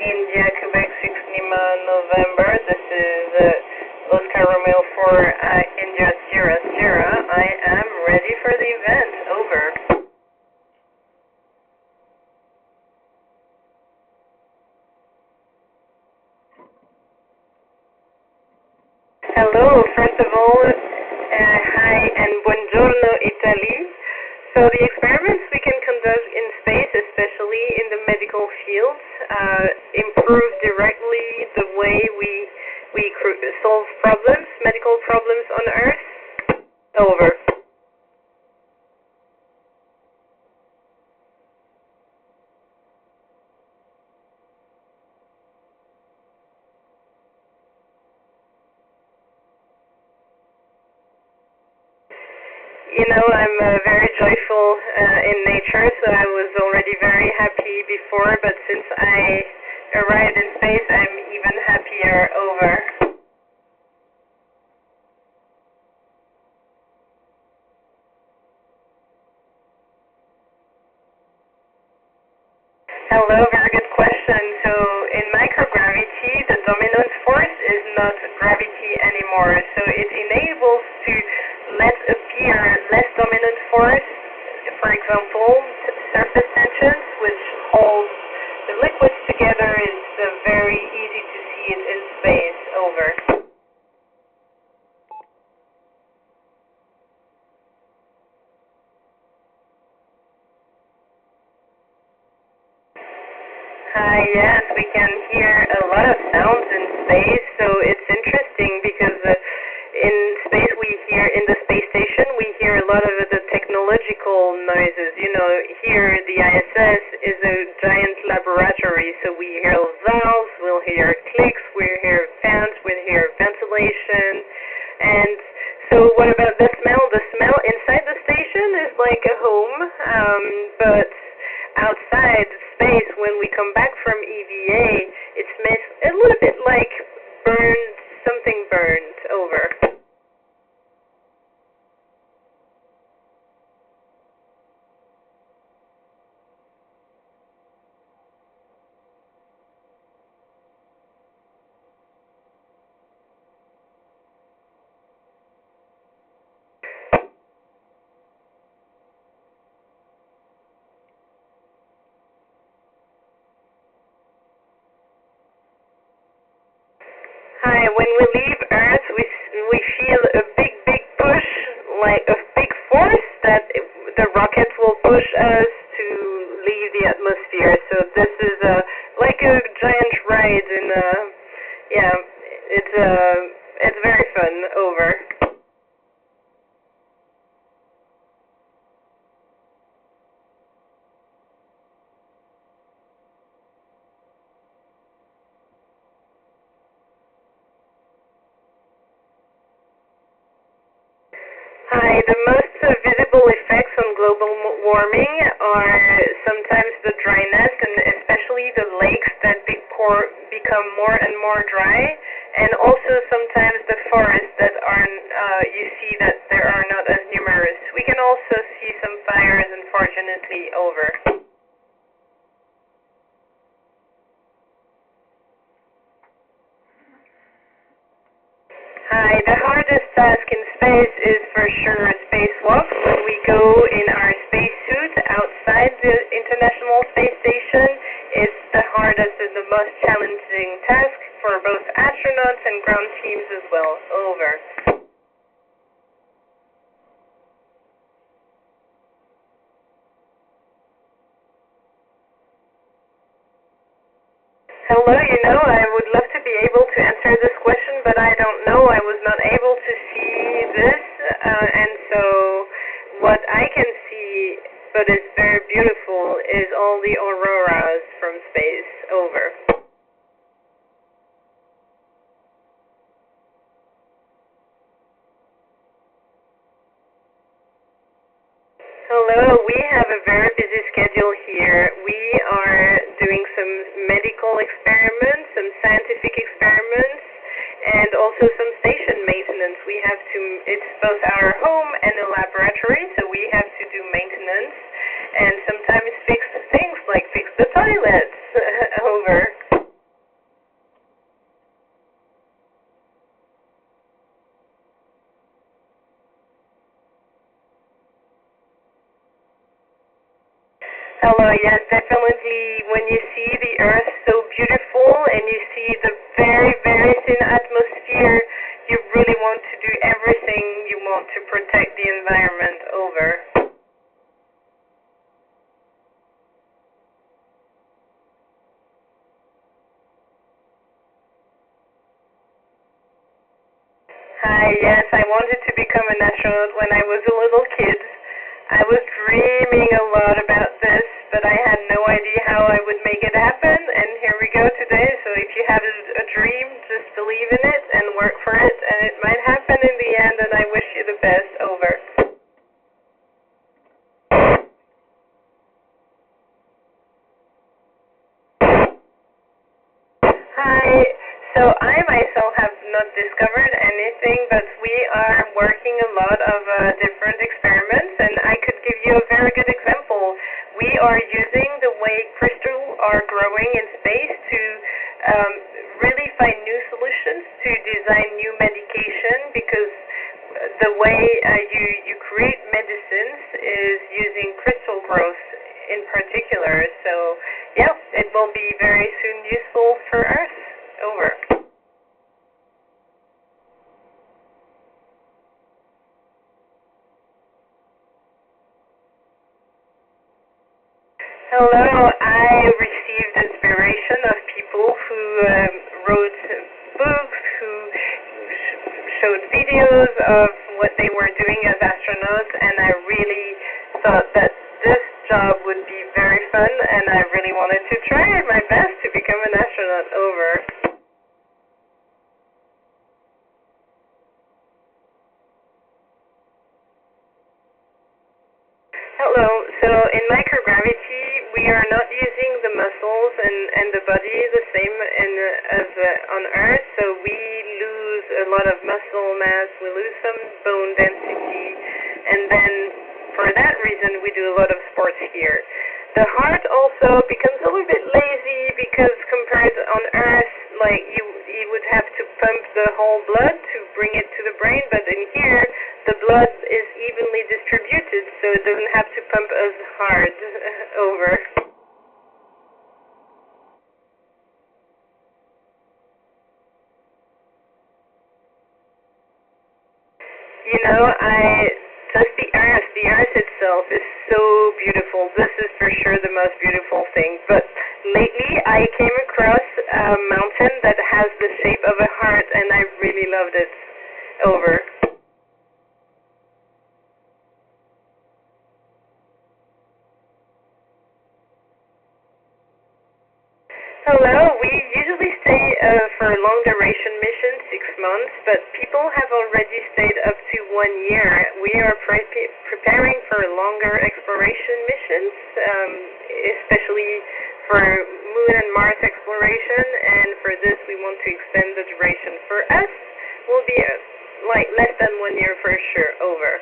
India, Quebec 6 Lima, November. This is Oscar Romeo for India Sierra Sierra. I am ready for the event. Over. Hello, first of all, hi and buongiorno Italy. So the experiments we can conduct in space, especially in the medical field, improve directly the way we solve problems, medical problems on Earth. Over. You know, I'm very joyful in nature, so I was already very happy before, but since I arrived in space, I'm even happier. Over. Hello, very good question. So in microgravity, the dominant force is not gravity anymore, so it enables to let appear less dominant force, for example, surface tensions, which hold the liquids together. It's very easy to see it in space. Over. Yes, we can hear a lot of sounds in space, so it's interesting because in space we hear, in the space station, we hear a lot of the technological noises. You know, here the ISS is a giant laboratory, so we hear valves, we'll hear clicks, we'll hear fans, we'll hear ventilation. And so what about the smell? The smell inside the station is like a home, but outside space, when we come back from EVA, it smells a little bit like something burned. Over. Hi, when we leave Earth, we feel a big push, like a big force that the rocket will push us to leave the atmosphere. So this is like a giant ride in it's very fun. Over. Hi, the most visible effects on global warming are sometimes the dryness, and especially the lakes that become more and more dry, and also sometimes the forests that are, you see that there are not as numerous. We can also see some fires, unfortunately. Over. Hi, the hardest task in space is for sure a spacewalk. When we go in our spacesuit outside the International Space Station, it's the hardest and the most challenging task for both astronauts and ground teams as well. Over. Hello, you know, I would love to be able to answer this question, but I don't know. I was not able to see this, and so what I can see, but it's very beautiful, is all the auroras from space. Over. Hello, we have a very busy schedule here. We are doing some medical experiments, some scientific experiments, and also some station maintenance. It's both our home and a laboratory, so we have to do maintenance and sometimes fix things like fix the definitely when you see the Earth so beautiful and you see the very, very thin atmosphere, you really want to do everything you want to protect the environment over. Hi, yes, I wanted to become an astronaut when I was a little kid. I was dreaming a lot about this, but I had no idea how I would make it happen, and here we go today. So if you have a dream, just believe in it and work for it, and it might happen in the end, and I wish you the best. Over. Hi. So I myself have not discovered anything, but we are working a lot of different experiments, and I could give you a very good example. We are using the way crystals are growing in space to really find new solutions to design new medication, because the way you create medicines is using crystal growth in particular. So yeah, it will be very soon useful for us. Over. Hello, I received inspiration of people who wrote books, who showed videos of what they were doing as astronauts, and I really thought that this job would be very fun, and I really wanted to try my best to become an astronaut. Over. Hello. So in microgravity, we are not using the muscles and the body the same as on Earth. So we lose a lot of muscle mass, we lose some bone density, and then for that reason, we do a lot of sports here. The heart also becomes a little bit lazy because compared on Earth, like you would have to pump the whole blood to bring it to the brain, but in here, the blood is evenly distributed, so it doesn't have to pump as hard. Over. You know, just the Earth itself is so beautiful. This is for sure the most beautiful thing. But lately, I came across a mountain that has the shape of a heart, and I really loved it. Over. Hello. We usually stay for long duration missions, 6 months, but people have already stayed up to 1 year. We are preparing for longer exploration missions, especially for Moon and Mars exploration, and for this we want to extend the duration. For us, will be like less than 1 year for sure. Over.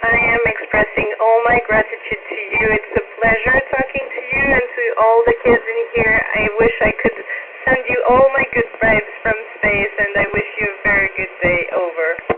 I am expressing all my gratitude to you. It's a pleasure talking to you and to all the kids in here. I wish I could send you all my good vibes from space, and I wish you a very good day. Over.